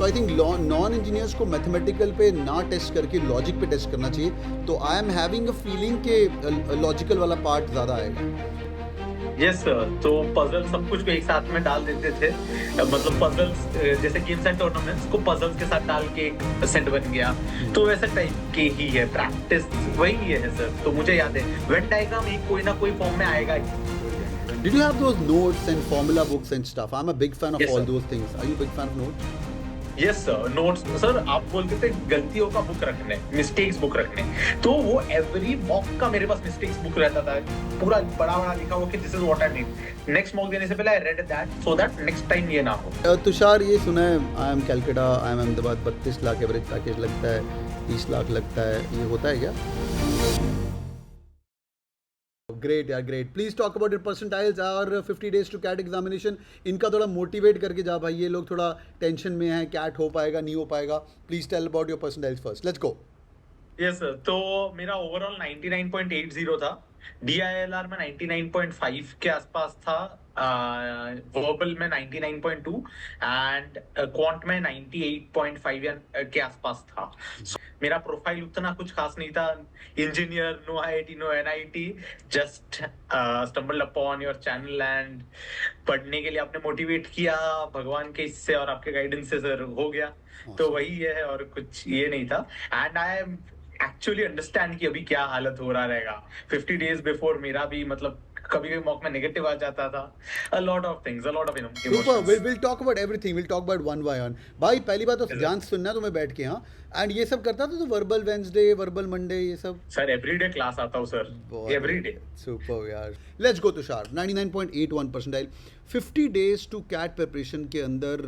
तो I think non engineers को mathematical पे ना टेस्ट करके लॉजिक पे टेस्ट करना चाहिए. तो I am having a feeling कि लॉजिकल वाला पार्ट ज़्यादा आएगा. यस सर, तो पजल सब कुछ को एक साथ में डाल देते थे. मतलब पजल्स जैसे गेम्स एंड टूर्नामेंट्स को पजल्स के साथ डाल के एक सेट बन गया, तो वैसे टाइप के ही है. प्रैक्टिस वही है सर. तो मुझे याद है वेन डायग्राम एक कोई ना कोई फॉर्म में आएगा ही. Did you have those notes and formula books and stuff? I'm a big fan of Yes, all sir. those things. Are you a big fan of notes? Yes sir, notes sir. आप बोलते थे गलतियों का book रखने, mistakes book रखने, तो वो every mock का मेरे पास मिस्टेक्स बुक रहता था. पूरा बड़ा बड़ा लिखा हुआ कि this is what I mean. Next mock देने से पहले I read that so that next time ये ना हो. तुषार, ये सुना है I am Calcutta, I am Ahmedabad, 32 lakh average package लगता है, 30 लाख लगता है, ये होता है क्या? ग्रेट यार, great. Please talk about your percentiles और 50 डेज टू कैट एग्जामिनेशन. इनका थोड़ा मोटिवेट करके जा भाई, ये लोग थोड़ा टेंशन में हैं, कैट हो पाएगा नहीं हो पाएगा. Please tell about your percentiles first. Let's go. Yes sir, तो मेरा ओवरऑल 99.80 था. DILR में 99.5 के आसपास था. वर्बल में 99.2 एंड क्वांट में 98.5 के आसपास था. मेरा प्रोफाइल उतना कुछ खास नहीं था. Engineer, no IIT, no NIT, just stumbled upon your channel and पढ़ने के लिए आपने मोटिवेट किया भगवान के इससे और आपके गाइडेंस से सर हो गया. तो वही है और कुछ ये नहीं था. And I am actually understand कि अभी क्या हालत हो रहा रहेगा. 50 डेज बिफोर मेरा भी मतलब कभी कभी मॉक में नेगेटिव आ जाता था. A lot of things, a lot of Super. We'll talk about everything. We'll talk about one by one. भाई पहली बात तो ध्यान से सुनना तुम्हें बैठ के. हाँ, एंड ये सब करता था तो वर्बल वेंसडे, वर्बल मंडे, ये सब. सर एवरीडे क्लास आता हूँ सर, एवरीडे. सुपर यार. Let's go Tushar. 99.81 percentile, 50 days to CAT preparation के अंदर.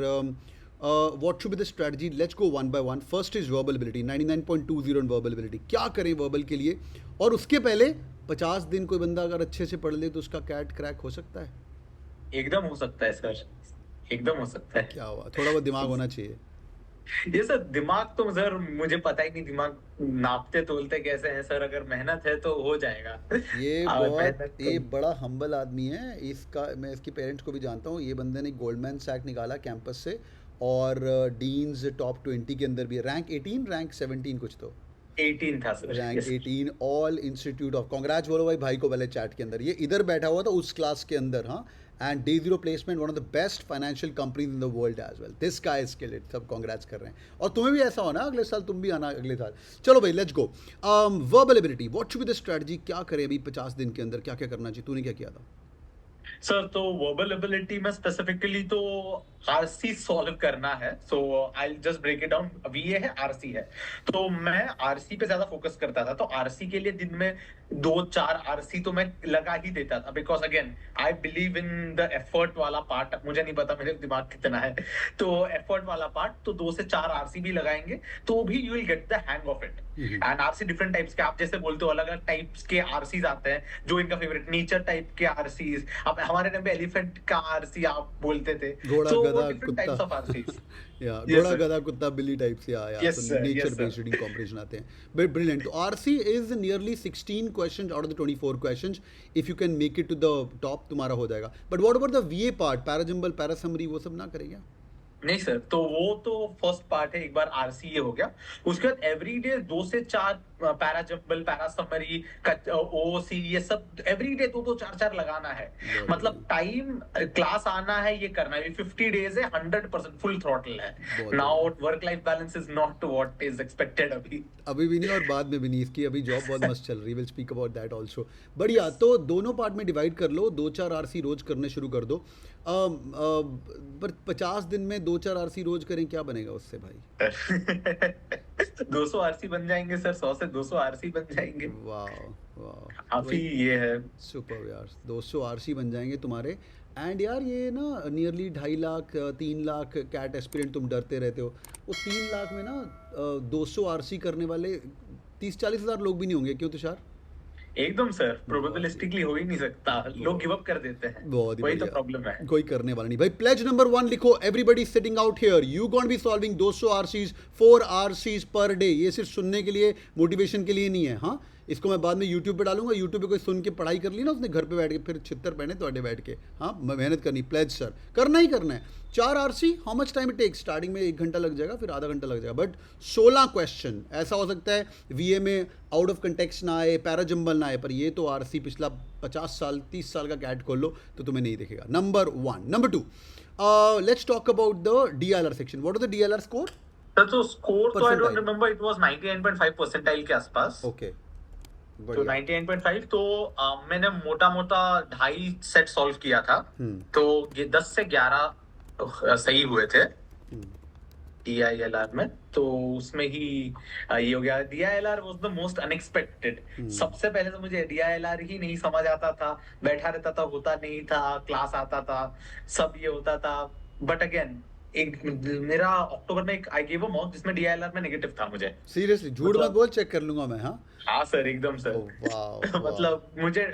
What should be the strategy? Let's go one by one. First is verbal ability. 99.20 in verbal ability. क्या करें verbal के लिए? और उसके पहले 50 दिन कोई बंदा अगर अच्छे से पढ़ ले तो उसका कैट क्रैक हो सकता है. एकदम हो सकता है सर, एकदम हो सकता है. क्या हुआ? थोड़ा बहुत दिमाग होना चाहिए. ये सर दिमाग तो सर मुझे पता ही नहीं दिमाग नापते तोलते कैसे हैं सर. अगर मेहनत है तो हो जाएगा. ये बड़ा हम्बल आदमी है. इसका मैं इसके पेरेंट्स को भी जानता हूँ. ये बंदे ने गोल्डमैन सैक निकाला कैंपस से और डीन्स टॉप 20 के अंदर भी. रैंक 18, रैंक 17 कुछ तो 18 था sir. Rank 18 all institute of. Congrats बोलो भाई को पहले चैट के अंदर. ये इधर बैठा हुआ था उस क्लास के अंदर. हाँ, and day zero placement, one of the best financial companies in the world as well. This guy is killed it. सब कांग्रेट्स कर रहे हैं. और तुम्हें भी ऐसा होना अगले साल, तुम भी आना अगले साल. चलो भाई let's go. Verbal ability, what should be the strategy? क्या करें अभी 50 दिन के अंदर? क्या क्या करना चाहिए? तूने क्या किया था? सर तो वर्बल एबिलिटी में स्पेसिफिकली तो आरसी सॉल्व करना है. So I just break it down. अभी ये है आरसी है, तो मैं आरसी पे ज्यादा फोकस करता था. तो आरसी के लिए दिन में 2-4 आरसी तो मैं लगा ही देता था. Because again I believe in the effort वाला पार्ट. मुझे नहीं पता मेरे दिमाग कितना है, तो एफर्ट वाला पार्ट तो 2 से 4 आरसी भी लगाएंगे तो भी you will get the hang of it. And RC different types के, आप जैसे बोलते हो अलग अलग टाइप्स के आरसीज आते हैं. जो इनका फेवरेट नेचर टाइप के आरसीज. अब हमारे टाइम पे एलिफेंट का आरसी आप बोलते थे. घोड़ा गधा different types of RCs. या Yes, घोड़ा sir. गधा कुत्ता बिल्ली टाइप से. Yes, sir. Nature Yes, sir. Based reading competition आते हैं. But brilliant. तो RC is nearly 16 questions out of the 24 questions. If you can make it to the top तुम्हारा हो जाएगा. But what about the VA part, para jumble, para summary, वो सब ना करेंगे? नहीं सर, तो वो तो फर्स्ट पार्ट है. एक बार आरसी ये हो गया, उसके बाद एवरीडे 2 से 4 पैराजंबल, पैरासमरी, ओसी, ये सब एवरीडे 2-2, 4-4 लगाना है. मतलब टाइम क्लास आना है, ये करना है. 50 डेज है, 100% फुल थ्रॉटल है. Now work life balance is not what is expected अभी भी नहीं और बाद में भी नहीं. इसकी अभी जॉब बहुत मस्त चल रही. Will speak about that also. बढ़िया. तो दोनों पार्ट में डिवाइड कर लो. 2-4 आरसी रोज करने शुरू कर दो. पर 50 दिन में 2-4 आरसी रोज करें, क्या बनेगा उससे भाई? 200 आरसी बन जाएंगे सर. 100 से 200 आरसी बन जाएंगे. वाह वाह, काफी ये है. सुपर यार. 200 आरसी बन जाएंगे तुम्हारे. एंड यार ये ना nearly 2.5 lakh 3 lakh CAT aspirant तुम डरते रहते हो. वो 3 लाख में ना 200 आरसी करने वाले 30-40 हज़ार लोग भी नहीं होंगे. क्यों तुषार? एकदम सर, प्रोबेबिलिस्टिकली हो ही नहीं सकता. लोग गिव अप कर देते हैं. बहुत ही वही तो बढ़िया. प्रॉब्लम है. कोई करने वाला नहीं भाई. प्लेज नंबर 1 लिखो. Everybody sitting out here, you going be solving 200 RCs, 4 RCs per day. ये सिर्फ सुनने के लिए, मोटिवेशन के लिए नहीं है. हाँ, इसको मैं बाद में यूट्यूब पे डालूंगा, यूट्यूब पे कोई सुन के पढ़ाई कर ली ना उसने घर पे बैठ के, फिर छितर पहने तो बैठ के, हाँ मेहनत करनी, प्लेज सर करना ही करना है। 4 RC, how much time it takes? Starting में 1 घंटा लग जाएगा, फिर आधा घंटा लग जाएगा, बट 16 क्वेश्चन। ऐसा हो सकता है वीए में आउट ऑफ कंटेक्स्ट ना आए, पैराजम्बल ना आए, पर ये तो आरसी पिछला 50 साल 30 साल का कैट खोल लो तो तुम्हें नहीं दिखेगा। Number 1। Number 2, let's talk about the DLR section. What is the DLR score? Sir तो स्कोर तो I don't Percentile. Remember, it was 99.5 percentile के आसपास। ओके, तो बढ़िया। 99.5 तो मैंने मोटा मोटा 2.5 सेट सॉल्व किया था, तो ये 10 से 11 सही हुए थे DILR में। तो उसमें ही ये हो गया। DILR was the most unexpected. सबसे पहले तो मुझे DILR ही नहीं समझ आता था, बैठा रहता था, होता नहीं था, क्लास आता था, सब ये होता था। बट अगेन एक मेरा अक्टूबर में एक आई गिव अ मॉक जिसमें DILR में नेगेटिव था मुझे। सीरियसली झूठ मत बोल, चेक कर लूंगा मैं। हाँ हाँ सर, एकदम सर। वाह मतलब मुझे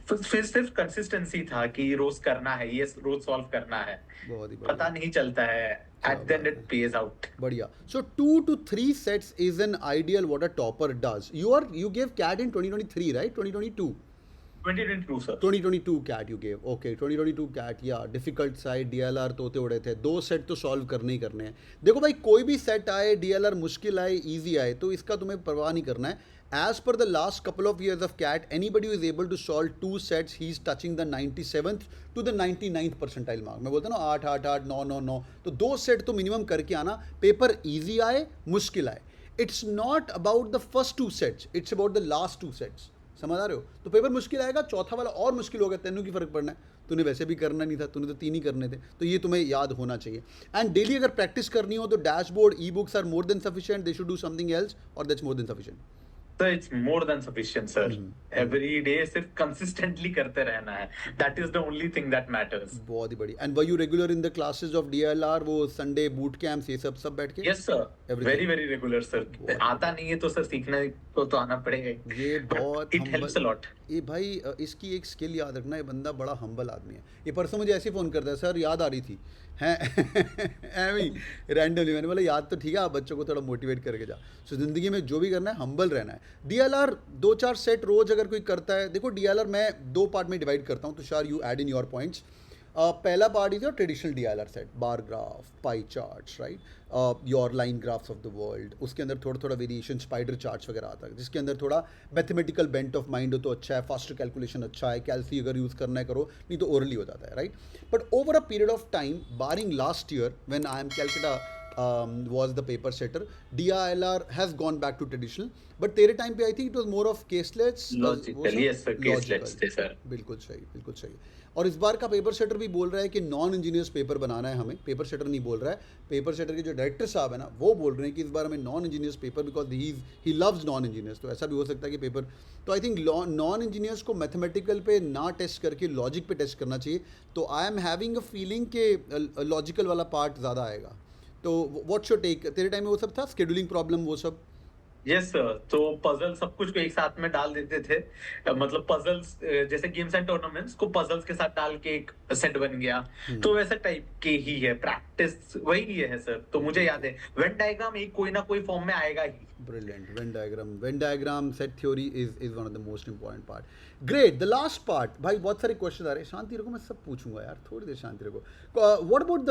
फिर सिर्फ कंसिस्टेंसी था कि रोज करना है, ये रोज सॉल्व करना है, बहुत ही पता बढ़िया, नहीं चलता है, at the end it pays out. बढ़िया। सो 2 to 3 sets is an ideal what a topper does. You gave CAT in 2023, right? 2022? 2022 sir. 2022 CAT you gave. Okay, 2022 CAT, yeah, difficult side, DLR तोते उड़े थे। 2 सेट तो solve करने ही करने हैं। देखो भाई, कोई भी सेट आए, DLR मुश्किल आए, इजी आए, तो इसका तुम्हें परवाह नहीं करना है। As per the last couple of years of CAT, anybody who is able to solve 2 sets, he is touching the 97th to the 99th percentile mark. मैं बोलता हूँ ना 8 8 8 9 9 9, तो 2 सेट तो मिनिमम करके आना, पेपर इजी आए मुश्किल आए। It's not about the first 2 sets, it's about the last 2 sets. समझ आ रहे हो? तो पेपर मुश्किल आएगा, चौथा वाला और मुश्किल होगा, तेनू की फर्क पड़ना है? तूने वैसे भी करना नहीं था, तूने तो 3 ही करने थे, तो ये तुम्हें याद होना चाहिए। एंड डेली अगर प्रैक्टिस करनी हो तो dashboard, e books are more than sufficient, they should do something else, और that's more than sufficient. Sir it's more than sufficient sir. Every day सिर्फ कंसिस्टेंटली करते रहना है, that is the only thing that matters. बहुत ही बढ़िया। And were you regular in the classes of DLR, वो Sunday boot camps, ये सब बैठ के? Yes sir, very very regular sir. आता नहीं है तो सर सीखने को तो आना पड़ेगा, ये बहुत इट हेल्प्स अ लॉट। ये भाई इसकी एक स्किल याद रखना, ये बंदा बड़ा हम्बल आदमी है। ये परसों मुझे ऐसे फ़ोन करता है, सर याद आ रही थी हैं एवी रैंडमली। मैंने बोला याद तो ठीक है, आप बच्चों को थोड़ा मोटिवेट करके जा। सो ज़िंदगी में जो भी करना है हम्बल रहना है। DLR 2-4 सेट रोज़ अगर कोई करता है, देखो DLR मैं 2 पार्ट में डिवाइड करता हूँ, तो शार you add in your points. पहला part is your traditional DLR set, bar graph, pie charts, right, your line graphs of the world. उसके अंदर थोड़ा थोड़ा वेरिएशन, स्पाइडर चार्ट्स वगैरह आता है, जिसके अंदर थोड़ा मैथमेटिकल बेंट ऑफ माइंड हो तो अच्छा है, फास्टर कैलकुलेशन अच्छा है, कैल्सी अगर यूज़ करना है करो, नहीं तो ओरली हो जाता है, right. But over a period of time, barring last year when I am Calcutta was the paper setter, DILR has gone back to traditional, but तेरे टाइम पे I think it was more of केसलेट्स, logical. Yes sir, केसलेट्स थे sir. बिल्कुल सही, बिल्कुल सही। और इस बार का पेपर सेटर भी बोल रहा है कि नॉन इंजीनियर्स पेपर बनाना है हमें। पेपर सेटर नहीं बोल रहा है, पेपर सेटर के जो डायरेक्टर साहब है ना, वो बोल रहे हैं कि इस बार हमें non engineers paper, because he loves non engineers. तो ऐसा भी हो सकता है कि पेपर, तो आई थिंक नॉन इंजीनियर्स को मैथमेटिकल पे ना टेस्ट करके लॉजिक पे टेस्ट करना चाहिए। तो I am having a feeling कि लॉजिकल वाला पार्ट ज़्यादा आएगा। तो व्हाट्स योर टेक? तेरे टाइम में वो सब था, शेड्यूलिंग प्रॉब्लम वो सब? यस सर, तो पजल सब कुछ को एक साथ में डाल देते थे। मतलब पजल्स जैसे गेम्स एंड टूर्नामेंट्स को पजल्स के साथ डाल के एक सेट बन गया, तो वैसे टाइप के ही है, प्रैक्टिस वही है सर। तो मुझे याद है वेन डायग्राम एक कोई ना कोई फॉर्म में आएगा ही। Brilliant. Venn diagram set theory is one of the most important part. Great. The last part. भाई बहुत सारे क्वेश्चन आ रहे हैं, शांति रखो, मैं सब पूछूंगा यार, थोड़ी देर शांति रखो। What about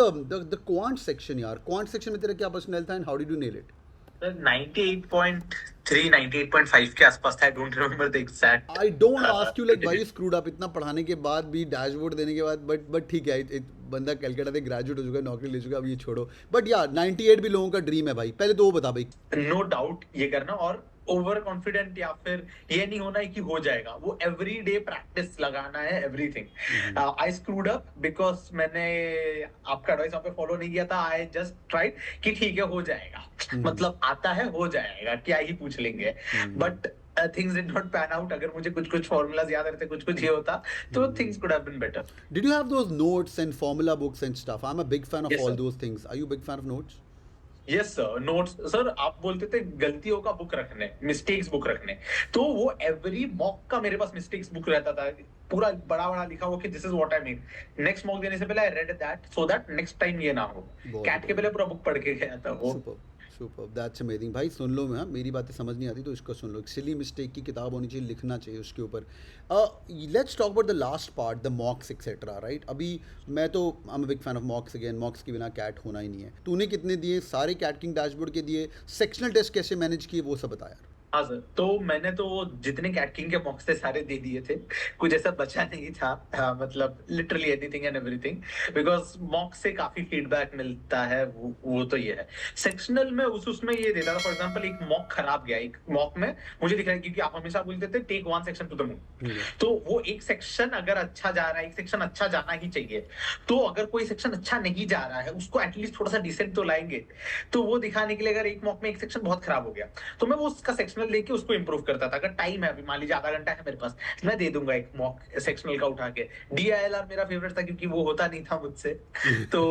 the quant section यार? Quant section में तेरा क्या पर्सनल था, and how did you nail it? 98.3 98.5 के आसपास था, I don't remember the exact. I don't ask you like why you screwed up इतना पढ़ाने के बाद भी, डैशबोर्ड देने के बाद, बट ठीक है, बंदा कैलकाटा से ग्रेजुएट हो चुका है, नौकरी ले चुका है, अब ये छोड़ो। बट यार 98 भी लोगों का ड्रीम है भाई। पहले तो वो बता भाई। नो डाउट ये करना, और ओवर कॉन्फिडेंट या फिर ये नहीं होना है कि हो जाएगा, वो एवरी डे प्रैक्टिस लगाना है, everything. I screwed up because मैंने आपका एडवाइस वहां पे फॉलो नहीं किया था। आई जस्ट ट्राइड कि ठीक है हो जाएगा, मतलब आता है हो जाएगा, क्या ही पूछ लेंगे। But things did not pan out. अगर मुझे कुछ फॉर्मूलाज याद रहते, कुछ ये होता, तो things could have been better. Did you have those notes and formula books and stuff? I'm a big fan of Yes, all sir. those things. Are you a big fan of notes? Yes sir, notes sir. आप बोलते थे गलतियों का book रखने, mistakes book रखने, तो वो every mock का मेरे पास मिस्टेक्स बुक रहता था, पूरा बड़ा बड़ा लिखा हुआ कि this is what I mean. Next mock देने से पहले I read that so that next time ये ना हो। कैट के पहले पूरा बुक पढ़ के गया था वो। Superb. सुपर, दैट्स अमेजिंग भाई। सुन लो, मैं मेरी बातें समझ नहीं आती तो इसको सुन लो। सिली मिस्टेक की किताब होनी चाहिए, लिखना चाहिए उसके ऊपर। Let's talk about the last part, the मॉक्स etcetera, right? अभी मैं तो I am big fan of मॉक्स again. मॉक्स के बिना कैट होना ही नहीं है। तूने कितने दिए? सारे कैट किंग डैशबोर्ड के दिए? सेक्शनल टेस्ट कैसे मैनेज किए वो सब बता यार। हाँ सर, तो मैंने तो जितने कैट किंग के मॉक्स थे सारे दे दिए थे, कुछ ऐसा बचा नहीं था। मतलब literally anything and everything, because mock से काफी फीडबैक मिलता है, वो तो ये है। सेक्शनल में उसमें ये देता था, फॉर एग्जांपल एक मॉक खराब गया, एक मॉक में मुझे दिख रहा है, क्योंकि आप हमेशा बोलते थे take one section to the moon, तो वो एक सेक्शन अगर अच्छा जा रहा है, एक सेक्शन अच्छा जाना ही चाहिए, तो अगर कोई सेक्शन अच्छा नहीं जा रहा है उसको एटलीस्ट थोड़ा सा डिसेंट तो लाएंगे। तो वो दिखाने के लिए अगर एक मॉक में एक सेक्शन बहुत खराब हो गया तो मैं वो उसका सेक्शनल लेके उसको इंप्रूव करता था। अगर टाइम है, अभी मान लीजिए आधा घंटा है मेरे पास, मैं दे दूंगा एक मॉक सेक्शनल का उठा के। डीआईएलआर मेरा फेवरेट था क्योंकि वो होता नहीं था मुझसे, तो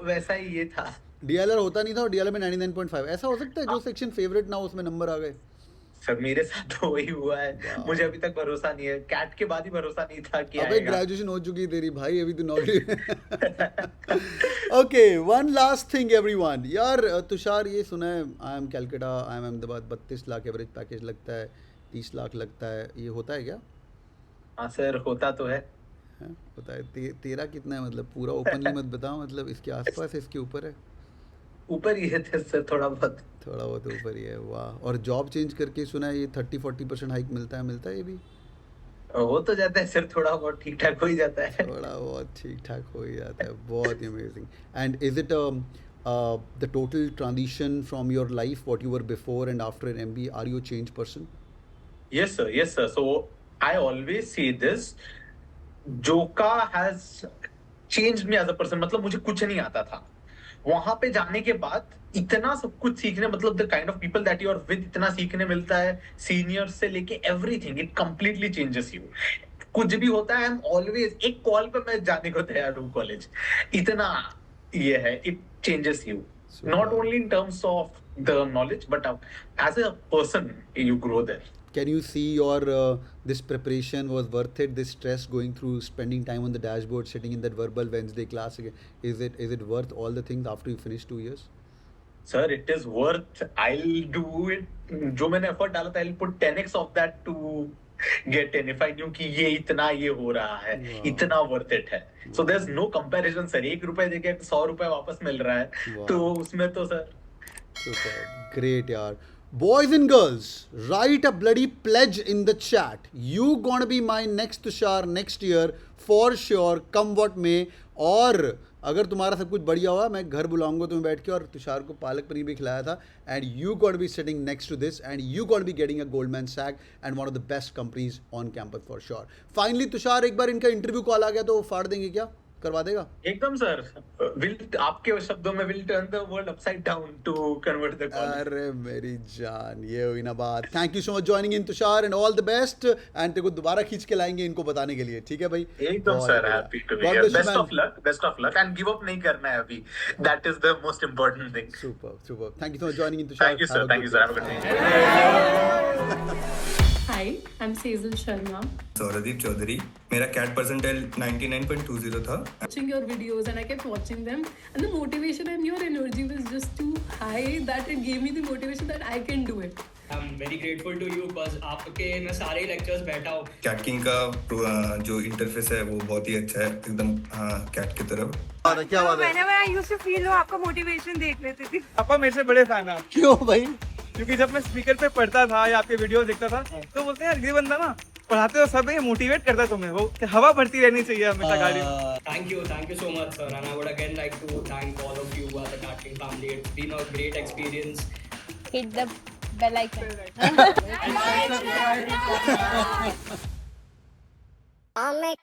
वैसा ही ये था। डीएलआर होता नहीं था और डीएलआर में 99.5 ऐसा हो सकता है जो सेक्शन फेवरेट ना हो उसमें नंबर आ गए? सर मेरे साथ तो वही हुआ है, वाह। मुझे अभी तक भरोसा नहीं है, कैट के बाद ही भरोसा नहीं था कि अबे आएगा। ग्रेजुएशन हो चुकी है तेरी भाई, अभी तो नौकरी। Okay, one last thing everyone यार। तुषार, ये सुना है I am Calcutta, I am Ahmedabad 32 lakh average package लगता है, 30 लाख लगता है, ये होता है क्या? हाँ सर, होता तो है। हैं? होता है। तेरा कितना है? मतलब पूरा ओपनली मत बताओ, मतलब इसके आसपास है, इसके ऊपर है? ऊपर ही है सर, थोड़ा बहुत। थोड़ा बहुत ऊपर ही है, वाह। और जॉब चेंज करके सुना है ये 30-40% हाइक मिलता है ये भी? हो तो जाता है सर, थोड़ा बहुत ठीक ठाक हो ही जाता है। थोड़ा बहुत ठीक ठाक हो ही जाता है, बहुत ही amazing. And is it the total transition from your life what you were before and after an MBA? Are you a change person? Yes, sir. Yes, sir. So I always say this. Joka has changed me as a person. मतलब मुझे कुछ नहीं आता था, वहां पे जाने के बाद इतना सब कुछ सीखने, मतलब the kind of people that you are with, इतना सीखने मिलता है, सीनियर से लेके everything, it completely changes you. कुछ भी होता है, आई एम ऑलवेज एक कॉल पे मैं जाने को तैयार हूँ कॉलेज, इतना ये है, it changes you not only in terms of the knowledge but as a person you grow there. Can you see your this preparation was worth it? This stress going through, spending time on the dashboard, sitting in that verbal Wednesday class again, is it worth all the things after you finish 2 years? Sir it is worth, I will do it. जो मैंने effort डाला था, I will put 10x of that to get 10 if I knew कि ये इतना ये हो रहा है, Wow. इतना वर्थ इट है। So there is no comparison sir, 1 रुपए देके 100 रुपए वापस मिल रहा है, Wow. तो उसमें तो sir. Super. Great, yaar. Boys and girls, write a bloody pledge in the chat. You gonna be my next Tushar next year for sure, come what may. और अगर तुम्हारा सब कुछ बढ़िया हुआ, मैं घर बुलाऊंगा तुम्हें बैठ के, और तुषार को पालक पनीर भी खिलाया था। And you got be sitting next to this, and you got be getting a Goldman Sachs and one of the best companies on campus for sure. Finally Tushar, एक बार इनका इंटरव्यू कॉल आ गया तो फाड़ देंगे क्या? करवा देगा? एकदम सर, विल, आपके शब्दों में, will turn the world upside down to convert the college. अरे मेरी जान, ये हुई ना बात। Thank you so much joining in Tushar, and all the best. एंड तेरे को दोबारा खींच के लाएंगे इनको बताने के लिए, ठीक है भाई? एकदम sir, happy to be here, best of luck and give up नहीं करना है अभी, that is the most important thing. Super super, thank you so much joining in Tushar. Thank you sir, have a good day. Hi, I'm Sejal Sharma. Sourodeep Chowdhury, मेरा CAT percentile 99.20 था। Watching your videos and I kept watching them, and the motivation and your energy was just too high that it gave me the motivation that I can do it. I'm very grateful to you because आपके मैं सारे lectures बैठा हूँ। Cat king का जो interface है वो बहुत ही अच्छा है, एकदम कैट की तरफ। क्या बात है? Whenever I used to feel low, आपका मोटिवेशन देख लेती थी। पापा मेरे से बड़े फैन है, क्यों भाई? क्योंकि जब मैं स्पीकर पे पढ़ता था या आपके वीडियो देखता था तो बोलते हैं यार ये बंदा ना पढ़ाते हो सब, ये मोटिवेट करता है तुम्हें, वो हवा भरती रहनी चाहिए हमेशा गाड़ी में। Thank you so much, sir. And I would again like to thank all of you as a Cat King family. It's been a great experience. Hit the bell icon. I'll make